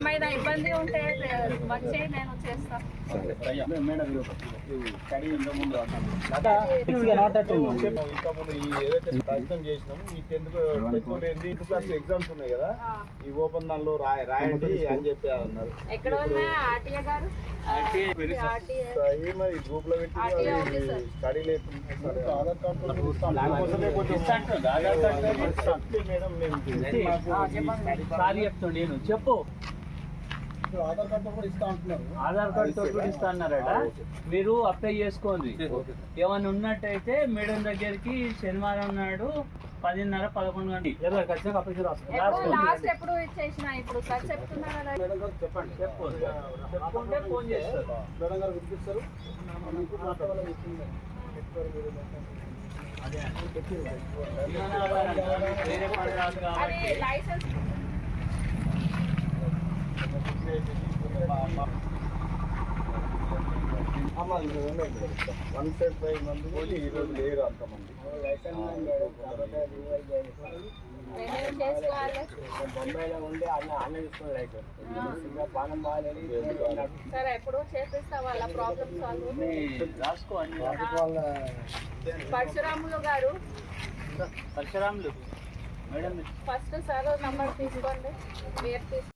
ఏమైనా ఇబ్బంది ఉంటే వచ్చే నేను చేస్తా. ఎగ్జామ్స్ ఉన్నాయి కదా, ఈ ఓపెన్ దానిలో రాయండి అని చెప్పి అన్నారు. ఎక్కడ ఉన్నా ఆర్టీఏ గారు గ్రూప్ లో పెట్టి స్టడీ నేను చెప్పు. ఆధార్ కార్డు కూడా ఇస్తా అంటున్నారు. ఆధార్ కార్డు తో కూడా ఇస్తా అన్నారట. మీరు అప్లై చేసుకోండి. ఏమన్నా ఉన్నట్టయితే మేడం దగ్గరికి శనివారం నాడు 10:30-11 గంటకి లాస్ట్ ఎప్పుడు ఇచ్చేసిన ఇప్పుడు సార్ చెప్తున్నారు కదా. మేడం గారు చెప్పండి, చెప్పుకుంటే ఫోన్ చేస్తారు. మేడం గారు వినిపిస్తారు. అది లైసెన్స్ వన్ సెట్ 5 మంది ఈరోజు లేరు అంతమంది. బొంబాయిలో ఉండి అన్న చూసుకోలేదు. సరే ఎప్పుడు చేపిస్తా వాళ్ళ ప్రాబ్లమ్ సాల్వ్. పరశురాములు గారు, Parasuramulu madam first sir number తీసుకోండి. పేరు తీసుకోండి.